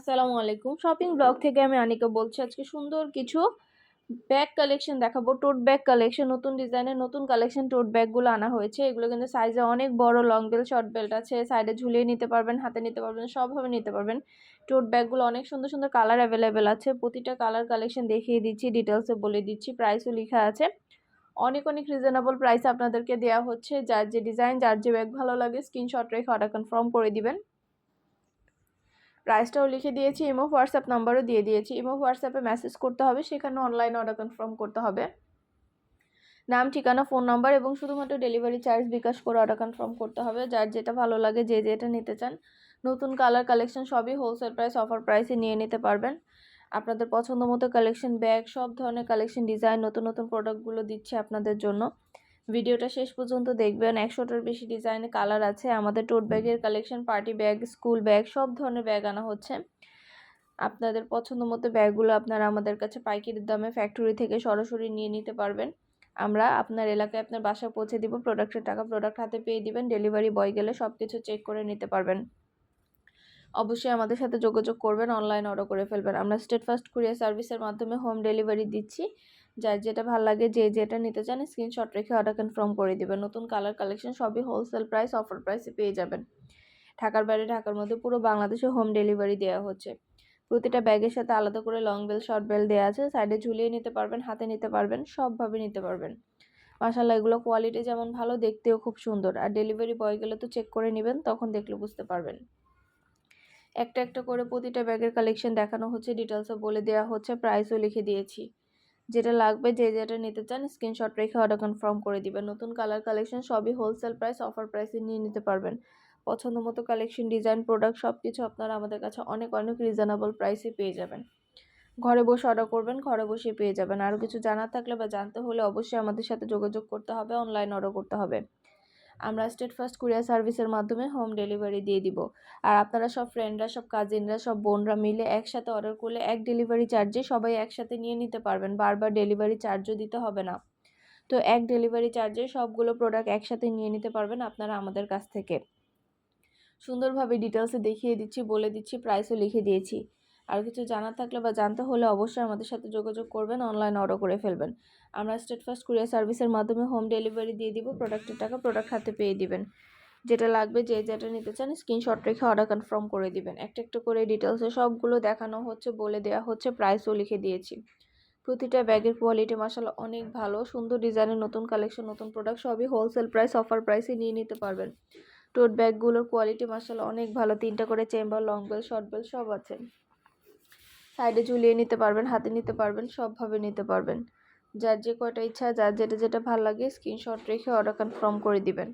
আসসালামু আলাইকুম। Shopping blog থেকে আমি আনিকা বলছি। আজকে সুন্দর কিছু ব্যাগ কালেকশন দেখাবো। টোট ব্যাগ কালেকশন, নতুন ডিজাইনের নতুন কালেকশন টোট ব্যাগগুলো আনা হয়েছে। এগুলো কিন্তু সাইজে অনেক বড়, লং বেল্ট, শর্ট বেল্ট আছে। সাইডে ঝুলিয়ে নিতে পারবেন, হাতে নিতে পারবেন, সবভাবে নিতে পারবেন। টোট ব্যাগগুলো অনেক সুন্দর সুন্দর কালার অ্যাভেলেবেল আছে। প্রতিটা কালার কালেকশন দেখিয়ে দিচ্ছি, ডিটেলসে বলে দিচ্ছি, প্রাইসও লেখা আছে। অনেক অনেক রিজনেবল প্রাইসে আপনাদেরকে দেওয়া হচ্ছে। যার যে ডিজাইন, যার যে ব্যাগ ভালো লাগে স্ক্রিনশট রেখে অর্ডার কনফার্ম করে দিবেন। প্রাইসটাও লিখে দিয়েছি, ইমো হোয়াটসঅ্যাপ নাম্বারও দিয়ে দিয়েছি। ইমো হোয়াটসঅ্যাপে মেসেজ করতে হবে, সেখানে অনলাইনে অর্ডার কনফার্ম করতে হবে। নাম, ঠিকানা, ফোন নাম্বার এবং শুধুমাত্র ডেলিভারি চার্জ বিকাশ করে অর্ডার কনফার্ম করতে হবে। যার যেটা ভালো লাগে, যে যেটা নিতে চান, নতুন কালার কালেকশন সবই হোলসেল প্রাইস, অফার প্রাইসে নিয়ে নিতে পারবেন। আপনাদের পছন্দ মতো কালেকশন, ব্যাগ, সব ধরনের কালেকশন, ডিজাইন, নতুন নতুন প্রোডাক্টগুলো দিচ্ছি আপনাদের জন্য। ভিডিওটা শেষ পর্যন্ত দেখবেন। 100টার বেশি ডিজাইনের কালার আছে। আমাদের টোট ব্যাগের collection, party bag, school bag, সব ধরনের ব্যাগ আনা হচ্ছে। আপনাদের পছন্দ মতো ব্যাগগুলো আপনারা আমাদের কাছে পাইকারি দামে ফ্যাক্টরি থেকে সরাসরি নিয়ে নিতে পারবেন। আমরা আপনার এলাকায় আপনার বাসায় পৌঁছে দিব। প্রোডাক্টের টাকা প্রোডাক্ট হাতে পেয়ে দিবেন। ডেলিভারি বয় গেলে সব কিছু চেক করে নিতে পারবেন। অবশ্যই আমাদের সাথে যোগাযোগ করবেন, অনলাইন অর্ডার করে ফেলবেন। আমরা স্টেট ফার্স্ট কুরিয়ার সার্ভিসের মাধ্যমে হোম ডেলিভারি দিচ্ছি। যার যেটা ভালো লাগে, যে যেটা নিতে চান স্ক্রিনশট রেখে অর্ডার কনফার্ম করে দিবেন। নতুন কালার কালেকশন সবই হোলসেল প্রাইস, অফার প্রাইসে পেয়ে যাবেন। ঢাকার বাইরে, ঢাকার মধ্যে পুরো বাংলাদেশে হোম ডেলিভারি দেওয়া হচ্ছে। প্রতিটা ব্যাগের সাথে আলাদা করে লং বেল, শর্ট বেল দেওয়া আছে। সাইডে ঝুলিয়ে নিতে পারবেন, হাতে নিতে পারবেন, সবভাবে নিতে পারবেন। মাশাআল্লাহ, এগুলো কোয়ালিটি যেমন ভালো, দেখতেও খুব সুন্দর। আর ডেলিভারি বয় গেলে তো চেক করে নেবেন, তখন দেখলে বুঝতে পারবেন। একটা একটা করে প্রতিটা ব্যাগের কালেকশন দেখানো হচ্ছে, ডিটেলসও বলে দেওয়া হচ্ছে, প্রাইসও লিখে দিয়েছি। যেটা লাগবে, যে যেটা নিতে চান স্ক্রিনশট রেখে অর্ডার কনফার্ম করে দিবেন। নতুন কালার কালেকশন সবই হোলসেল প্রাইস, অফার প্রাইসে নিয়ে নিতে পারবেন। পছন্দ মতো কালেকশন, ডিজাইন, প্রোডাক্ট সব কিছু আপনারা আমাদের কাছে অনেক অনেক রিজনেবল প্রাইসে পেয়ে যাবেন। ঘরে বসে অর্ডার করবেন, ঘরে বসে পেয়ে যাবেন। আরও কিছু জানার থাকলে বা জানতে হলে অবশ্যই আমাদের সাথে যোগাযোগ করতে হবে, অনলাইন অর্ডার করতে হবে। আমরা স্টেট ফার্স্ট কুরিয়ার সার্ভিসের মাধ্যমে হোম ডেলিভারি দিয়ে দিব। আর আপনারা সব ফ্রেন্ডরা, সব কাজিনরা, সব বোনরা মিলে একসাথে অর্ডার করলে এক ডেলিভারি চার্জে সবাই একসাথে নিয়ে নিতে পারবেন। বারবার ডেলিভারি চার্জও দিতে হবে না। তো এক ডেলিভারি চার্জে সবগুলো প্রোডাক্ট একসাথে নিয়ে নিতে পারবেন আপনারা আমাদের কাছ থেকে। সুন্দরভাবে ডিটেলসে দেখিয়ে দিচ্ছি, বলে দিচ্ছি, প্রাইসও লিখে দিয়েছি। আর কিছু জানার থাকলে বা জানতে হলে অবশ্যই আমাদের সাথে যোগাযোগ করবেন, অনলাইন অর্ডার করে ফেলবেন। আমরা স্টেট ফার্স্ট কুরিয়ার সার্ভিসের মাধ্যমে হোম ডেলিভারি দিয়ে দিব। প্রোডাক্টের টাকা প্রোডাক্ট হাতে পেয়ে দিবেন। যেটা লাগবে, যে যেটা নিতে চান স্ক্রিনশট রেখে অর্ডার কনফার্ম করে দিবেন। একটা একটা করে ডিটেলসে সবগুলো দেখানো হচ্ছে, বলে দেওয়া হচ্ছে, প্রাইসও লিখে দিয়েছি। প্রতিটা ব্যাগের কোয়ালিটি মাশাআল্লাহ অনেক ভালো। সুন্দর ডিজাইনের নতুন কালেকশন, নতুন প্রোডাক্ট সবই হোলসেল প্রাইস, অফার প্রাইসে নিয়ে নিতে পারবেন। টোট ব্যাগগুলোর কোয়ালিটি মাশাআল্লাহ অনেক ভালো। 3টা করে chamber, long bell, short bell সব আছে। সাইডে ঝুলিয়ে নিতে পারবেন, হাতে নিতে পারবেন, সবভাবে নিতে পারবেন। যার যে কয়টা ইচ্ছা, যার যেটা যেটা ভালো লাগে স্ক্রিনশট রেখে অর্ডার কনফার্ম করে দিবেন।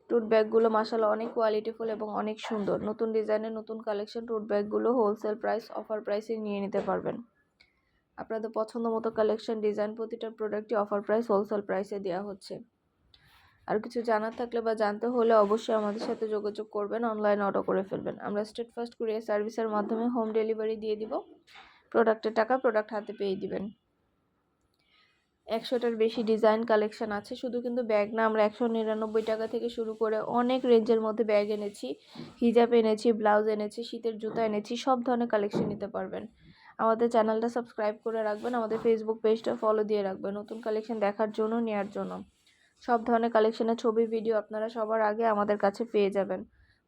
টোট ব্যাগগুলো মাশাআল্লাহ অনেক কোয়ালিটিফুল এবং অনেক সুন্দর। নতুন ডিজাইনের নতুন কালেকশন টোট ব্যাগগুলো হোলসেল প্রাইস, অফার প্রাইসে নিয়ে নিতে পারবেন। আপনাদের পছন্দ মতো কালেকশন, ডিজাইন, প্রতিটা প্রোডাক্টই অফার প্রাইস, হোলসেল প্রাইসে দেওয়া হচ্ছে। আর কিছু জানার থাকলে বা জানতে হলে অবশ্যই আমাদের সাথে যোগাযোগ করবেন, অনলাইন অর্ডার করে ফেলবেন। আমরা স্টেট ফার্স্ট কুরিয়ার সার্ভিসের মাধ্যমে হোম ডেলিভারি দিয়ে দিব। প্রোডাক্টের টাকা প্রোডাক্ট হাতে পেয়ে দিবেন। 100টার বেশি ডিজাইন কালেকশন আছে। শুধু কিন্তু ব্যাগ না, আমরা 199 টাকা থেকে শুরু করে অনেক রেঞ্জের মধ্যে ব্যাগ এনেছি, হিজাব এনেছি, ব্লাউজ এনেছি, শীতের জুতা এনেছি, সব ধরনের কালেকশন নিতে পারবেন। আমাদের চ্যানেলটা সাবস্ক্রাইব করে রাখবেন, আমাদের ফেসবুক পেজটা ফলো দিয়ে রাখবেন, নতুন কালেকশন দেখার জন্য, নেওয়ার জন্য। সব ধরনের কালেকশনের ছবি, ভিডিও আপনারা সবার আগে আমাদের কাছে পেয়ে যাবেন।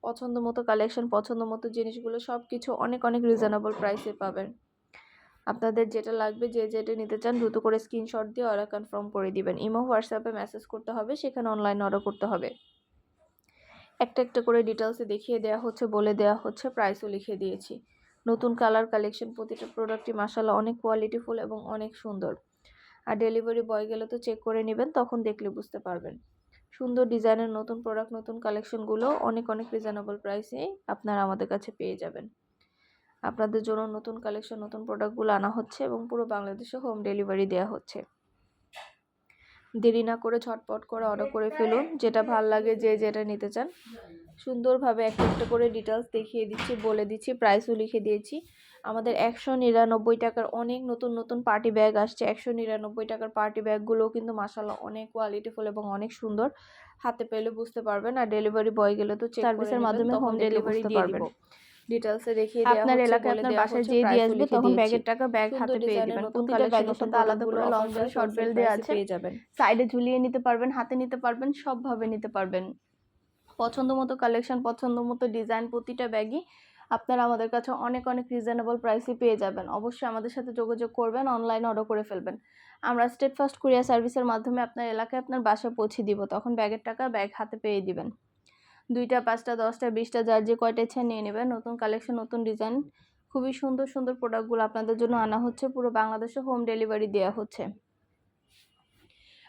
পছন্দ মতো কালেকশন, পছন্দ মতো জিনিসগুলো সব কিছু অনেক অনেক রিজনেবল প্রাইসে পাবেন। আপনাদের যেটা লাগবে, যে যেটা নিতে চান দ্রুত করে স্ক্রিনশট দিয়ে অর্ডার কনফার্ম করে দিবেন। ইমো হোয়াটসঅ্যাপে মেসেজ করতে হবে, সেখানে অনলাইন অর্ডার করতে হবে। একটা একটা করে ডিটেলসে দেখিয়ে দেওয়া হচ্ছে, বলে দেওয়া হচ্ছে, প্রাইসও লিখে দিয়েছি। নতুন কালার কালেকশন, প্রতিটা প্রোডাক্টই মাশাআল্লাহ অনেক কোয়ালিটিফুল এবং অনেক সুন্দর। আর ডেলিভারি বয় গেলে তো চেক করে নেবেন, তখন দেখলে বুঝতে পারবেন। সুন্দর ডিজাইনের নতুন প্রোডাক্ট, নতুন কালেকশনগুলো অনেক অনেক রিজনেবল প্রাইসে আপনারা আমাদের কাছে পেয়ে যাবেন। আপনাদের জন্য নতুন কালেকশন, নতুন প্রোডাক্টগুলো আনা হচ্ছে এবং পুরো বাংলাদেশে হোম ডেলিভারি দেওয়া হচ্ছে। দেরি না করে ঝটপট করে অর্ডার করে ফেলুন, যেটা ভাল লাগে, যে যেটা নিতে চান। সুন্দরভাবে একটা একটা করে ডিটেলস দেখিয়ে দিচ্ছি, বলে দিচ্ছি, প্রাইসও লিখে দিয়েছি। আমাদের 199 টাকার অনেক নতুন নতুন পার্টি ব্যাগ আসছে। 199 টাকার পার্টি ব্যাগগুলোও কিন্তু মাশাআল্লাহ অনেক কোয়ালিটিফুল এবং অনেক সুন্দর। হাতে পেলে বুঝতে পারবেন। আর ডেলিভারি বয় গেলে তো চেক সার্ভিসের মাধ্যমে হোম ডেলিভারি দিয়ে দিব। ডিটেলসে দেখিয়ে দেওয়া আপনার হচ্ছে, এলাকায় বলে আপনার দেওয়া বাসায় হচ্ছে, যেয়ে দিয়ে প্রাইসও আসবে লিখে তখন দিয়েছি। ব্যাগের টাকা ব্যাগ সুন্দর হাতে পেয়ে ডিজাইনের দিবেন। নতুন প্রতিটা কালেকশন, ব্যাগের নতুন সাথে আলাদা প্রোডাক্টগুলো করে long offer bell price, short wholesale bell দেওয়া প্রাইসে আছে। পেয়ে যাবেন। সাইডে ঝুলিয়ে নিতে পারবেন, হাতে নিতে পারবেন, সবভাবে নিতে পারবেন। পছন্দ মতো কালেকশন, পছন্দ মতো ডিজাইন, প্রতিটা ব্যাগই আপনারা আমাদের কাছে অনেক অনেক রিজনেবল প্রাইসে পেয়ে যাবেন। অবশ্যই আমাদের সাথে যোগাযোগ করবেন, অনলাইনে অর্ডার করে ফেলবেন। আমরা স্টেট ফার্স্ট কুরিয়ার সার্ভিসের মাধ্যমে আপনার এলাকায় আপনার বাসায় পৌঁছে দিব, তখন ব্যাগের টাকা ব্যাগ হাতে পেয়ে দিবেন। 2টা 5টা 10টা 20টা যার যে কয়টা ইচ্ছা নিয়ে নেবেন। নতুন কালেকশন, নতুন ডিজাইন, খুবই সুন্দর সুন্দর প্রোডাক্টগুলো আপনাদের জন্য আনা হচ্ছে। পুরো বাংলাদেশে হোম ডেলিভারি দেওয়া হচ্ছে।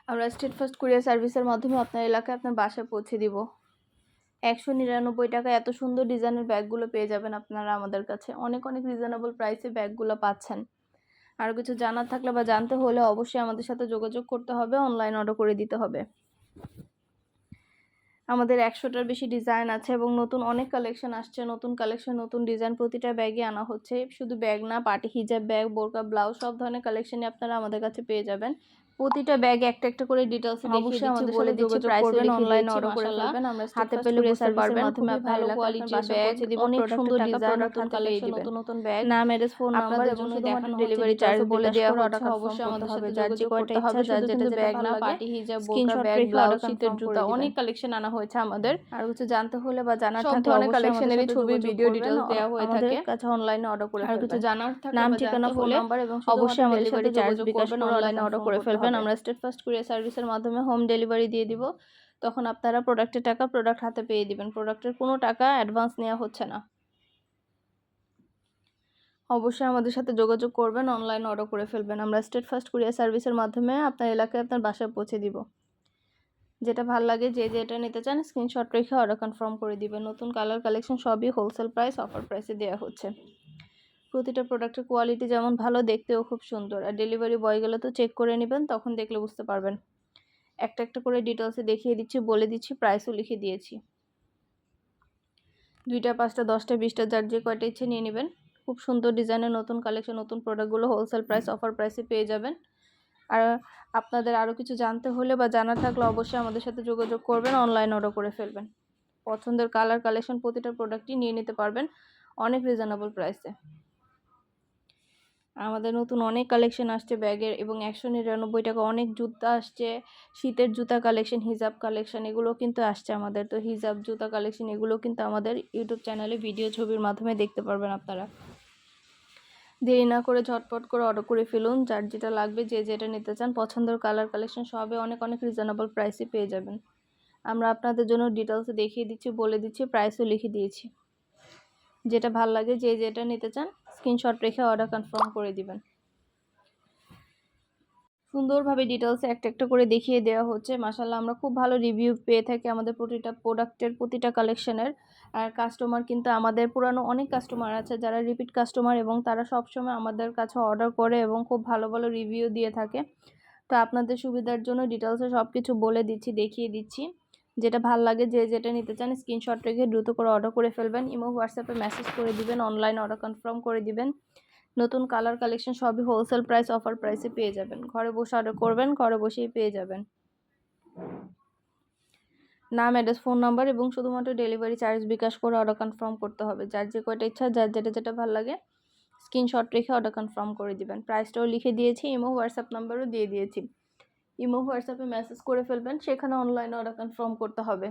আমরা স্টেট ফার্স্ট কুরিয়ার সার্ভিসের মাধ্যমে আপনার এলাকায় আপনার বাসায় পৌঁছে দিব। 199 টাকায় এত সুন্দর ডিজাইনের ব্যাগগুলো পেয়ে যাবেন আপনারা আমাদের কাছে। অনেক অনেক রিজনেবল প্রাইসে ব্যাগগুলো পাচ্ছেন। আরও কিছু জানার থাকলে বা জানতে হলে অবশ্যই আমাদের সাথে যোগাযোগ করতে হবে, অনলাইন অর্ডার করে দিতে হবে। আমাদের 100টার বেশি ডিজাইন আছে এবং নতুন অনেক কালেকশন আসছে। নতুন কালেকশন, নতুন ডিজাইন প্রতিটা ব্যাগে আনা হচ্ছে। শুধু ব্যাগ না, পার্টি হিজাব ব্যাগ, বোরকা, ব্লাউজ সব ধরনের কালেকশনই আপনারা আমাদের কাছে পেয়ে যাবেন। প্রতিটা ব্যাগ একটা একটা করে ডিটেলসে দেখিয়ে দিচ্ছি, বলে দিচ্ছি, প্রাইস করবেন, অনলাইনে অর্ডার করে ফেলবেন। আমরা হাতে পেলে বুঝতে পারবেন, মাধ্যমে আপনার এলাকায় আপনার বাসায় পৌঁছে দিব। অনেক সুন্দর ডিজাইন, নতুন কালেকশন, নতুন নতুন ব্যাগ, নাম, অ্যাড্রেস, ফোন নাম্বার এবং শুধুমাত্র ডেলিভারি চার্জ বলে দেওয়া হচ্ছে। অবশ্যই আমাদের সাথে যোগাযোগ করতে হবে। শুধু কিন্তু ব্যাগ না, পার্টি হিজাব, বোরকা, ব্যাগ, ব্লাউজ, শীতের জুতা, অনেক কালেকশন আনা হয়েছে আমাদের। আর কিছু জানতে হলে বা জানার সব থাকলে ধরনের অবশ্যই কালেকশনেরই ছবি, ভিডিও করবেন। ডিটেলস দেওয়া হয়ে আমাদের থাকে। কাছে অনলাইনে অর্ডার করে আর ফেলবেন। কিছু জানার থাকলে নাম, বা ঠিকানা, জানতে ফোন হলে নাম্বার এবং অবশ্যই আমাদের ডেলিভারি সাথে চার্জ যোগাযোগ বিকাশ করবেন, করে অনলাইনে অর্ডার করে ফেলবেন। আমরা স্টেট ফার্স্ট কুরিয়ার সার্ভিসের মাধ্যমে হোম ডেলিভারি দিয়ে দিব। তখন আপনারা প্রোডাক্টের টাকা প্রোডাক্ট হাতে পেয়ে দিবেন। প্রোডাক্টের কোনো টাকা অ্যাডভান্স নেওয়া হচ্ছে না। অবশ্যই আমাদের সাথে যোগাযোগ করবেন, অনলাইন অর্ডার করে ফেলবেন। আমরা স্টেট ফার্স্ট কুরিয়ার সার্ভিসের মাধ্যমে আপনার এলাকায় আপনার বাসায় পৌঁছে দিব। যেটা ভালো লাগে, যে যেটা নিতে চান স্ক্রিনশট রেখে অর্ডার কনফার্ম করে দিবেন। নতুন কালার কালেকশন সবই হোলসেল প্রাইস, অফার প্রাইসে দেওয়া হচ্ছে। প্রতিটা প্রোডাক্টের কোয়ালিটি যেমন ভালো, দেখতেও খুব সুন্দর। আর ডেলিভারি বয় গেলে তো চেক করে নেবেন, তখন দেখলে বুঝতে পারবেন। একটা একটা করে ডিটেলসে দেখিয়ে দিচ্ছি, বলে দিচ্ছি, প্রাইসও লিখে দিয়েছি। 2টা 5টা 10টা 20টা যার যে কয়টা ইচ্ছে নিয়ে নেবেন। খুব সুন্দর ডিজাইনের নতুন কালেকশন, নতুন প্রোডাক্টগুলো হোলসেল প্রাইস, অফার প্রাইসে পেয়ে যাবেন। আর আপনাদের আরও কিছু জানতে হলে বা জানার থাকলে অবশ্যই আমাদের সাথে যোগাযোগ করবেন, অনলাইন অর্ডার করে ফেলবেন। পছন্দের কালার কালেকশন প্রতিটা প্রোডাক্টই নিয়ে নিতে পারবেন অনেক রিজনেবল প্রাইসে। আমাদের নতুন অনেক কালেকশন আসছে ব্যাগের, এবং 199 টাকা অনেক জুতা আসছে। শীতের জুতা কালেকশন, হিজাব কালেকশন, এগুলো কিন্তু আসছে আমাদের। তো হিজাব, জুতা কালেকশন এগুলো কিন্তু আমাদের ইউটিউব চ্যানেলে ভিডিও ছবির মাধ্যমে দেখতে পারবেন আপনারা। দেরি না করে ঝটপট করে অর্ডার করে ফেলুন, যার যেটা লাগবে, যে যেটা নিতে চান। পছন্দের কালার কালেকশন সবে অনেক অনেক রিজনেবল প্রাইসে পেয়ে যাবেন। আমরা আপনাদের জন্য ডিটেলসে দেখিয়ে দিচ্ছি, বলে দিচ্ছি, প্রাইসও লিখে দিয়েছি। যেটা ভাল লাগে, যে যেটা নিতে চান স্ক্রিনশট রেখে অর্ডার কনফার্ম করে দিবেন। সুন্দরভাবে ডিটেলসে একটা একটা করে দেখিয়ে দেওয়া হচ্ছে। মাশাআল্লাহ, আমরা খুব ভালো রিভিউ পেয়ে থাকি আমাদের প্রতিটা প্রোডাক্টের, প্রতিটা কালেকশনের। আর কাস্টমার কিন্তু আমাদের পুরানো অনেক কাস্টমার আছে যারা রিপিট কাস্টমার, এবং তারা সবসময় আমাদের কাছে অর্ডার করে এবং খুব ভালো ভালো রিভিউ দিয়ে থাকে। তো আপনাদের সুবিধার জন্য ডিটেলসে সব কিছু বলে দিচ্ছি, দেখিয়ে দিচ্ছি। যেটা ভাল লাগে, যে যেটা নিতে চান স্ক্রিনশট রেখে দ্রুত করে অর্ডার করে ফেলবেন। ইমো, হোয়াটসঅ্যাপে মেসেজ করে দিবেন, অনলাইন অর্ডার কনফার্ম করে দিবেন। নতুন কালার কালেকশন সবই হোলসেল প্রাইস, অফার প্রাইসে পেয়ে যাবেন। ঘরে বসে অর্ডার করবেন, ঘরে বসেই পেয়ে যাবেন। নাম, অ্যাড্রেস, ফোন নাম্বার এবং শুধুমাত্র ডেলিভারি চার্জ বিকাশ করে অর্ডার কনফার্ম করতে হবে। যার যে কয়টা ইচ্ছা, যার যেটা যেটা ভালো লাগে স্ক্রিনশট রেখে অর্ডার কনফার্ম করে দিবেন। প্রাইসটাও লিখে দিয়েছি, ইমো, হোয়াটসঅ্যাপ নাম্বারও দিয়ে দিয়েছি। ইমো, হোয়াটসঅ্যাপে মেসেজ করে ফেলবেন, সেখানে অনলাইনে অর্ডার কনফার্ম করতে হবে।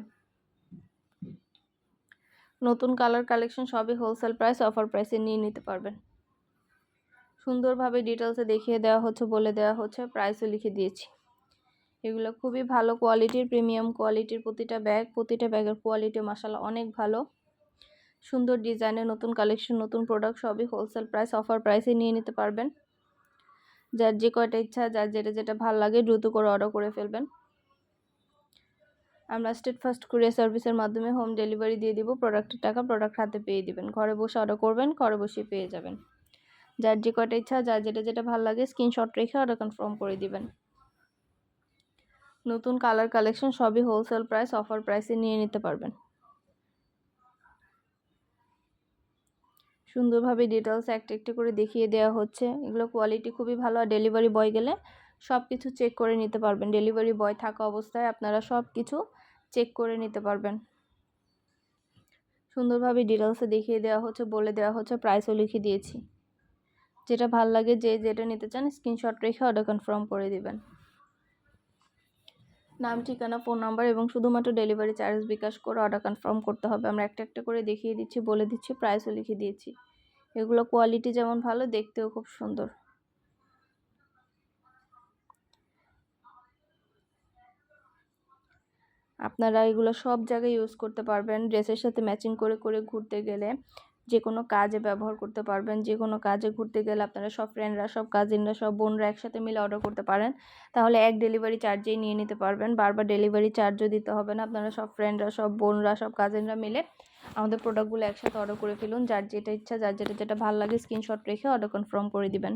নতুন কালার কালেকশন সবই হোলসেল প্রাইস, অফার প্রাইসে নিয়ে নিতে পারবেন। সুন্দরভাবে ডিটেলসে দেখিয়ে দেওয়া হচ্ছে, বলে দেওয়া হচ্ছে, প্রাইসও লিখে দিয়েছি। এগুলো খুবই ভালো কোয়ালিটির, প্রিমিয়াম কোয়ালিটির প্রতিটা ব্যাগ। প্রতিটা ব্যাগের কোয়ালিটি মাশাআল্লাহ অনেক ভালো। সুন্দর ডিজাইনের নতুন কালেকশন, নতুন প্রোডাক্ট সবই হোলসেল প্রাইস, অফার প্রাইসে নিয়ে নিতে পারবেন। যার যে কয়টা ইচ্ছা, যার যেটা যেটা ভালো লাগে দ্রুত করে অর্ডার করে ফেলবেন। আমরা স্টেট ফার্স্ট কুরিয়ার সার্ভিসের মাধ্যমে হোম ডেলিভারি দিয়ে দিব। প্রোডাক্টের টাকা প্রোডাক্ট হাতে পেয়ে দিবেন। ঘরে বসে অর্ডার করবেন, ঘরে বসেই পেয়ে যাবেন। যার যে কয়টা ইচ্ছা, যার যেটা যেটা ভালো লাগে স্ক্রিনশট রেখে অর্ডার কনফার্ম করে দিবেন। নতুন কালার কালেকশন সবই হোলসেল প্রাইস, অফার প্রাইসে নিয়ে নিতে পারবেন। সুন্দরভাবে ডিটেলস একটা একটা করে দেখিয়ে দেওয়া হচ্ছে। এগুলো কোয়ালিটি খুবই ভালো। আর ডেলিভারি বয় গেলে সব কিছু চেক করে নিতে পারবেন। ডেলিভারি বয় থাকা অবস্থায় আপনারা সব কিছু চেক করে নিতে পারবেন। সুন্দরভাবে ডিটেলসে দেখিয়ে দেওয়া হচ্ছে, বলে দেওয়া হচ্ছে, প্রাইসও লিখে দিয়েছি। যেটা ভাল লাগে, যে যেটা নিতে চান স্ক্রিনশট রেখে অর্ডার কনফার্ম করে দিবেন। নাম, ঠিকানা, ফোন নাম্বার এবং শুধুমাত্র ডেলিভারি চার্জ বিকাশ করে অর্ডার কনফার্ম করতে হবে। আমরা একটা একটা করে দেখিয়ে দিচ্ছি, বলে দিচ্ছি, প্রাইসও লিখে দিয়েছি। এগুলো কোয়ালিটি যেমন ভালো, দেখতেও খুব সুন্দর। আপনারা এগুলো সব জায়গায় ইউজ করতে পারবেন। ড্রেসের সাথে ম্যাচিং করে করে ঘুরতে গেলে, যে কোনো কাজে ব্যবহার করতে পারবেন। যে কোনো কাজে ঘুরতে গেলে আপনারা সব ফ্রেন্ডরা, সব কাজিনরা, সব বোনরা একসাথে মিলে অর্ডার করতে পারেন। তাহলে এক ডেলিভারি চার্জেই নিয়ে নিতে পারবেন, বারবার ডেলিভারি চার্জও দিতে হবে না। আপনারা সব ফ্রেন্ডরা, সব বোনরা, সব কাজিনরা মিলে আমাদের প্রোডাক্টগুলো একসাথে অর্ডার করে ফেলুন। যার যেটা ইচ্ছা, যার যেটা ভালো লাগে স্ক্রিনশট রেখে অর্ডার কনফার্ম করে দিবেন।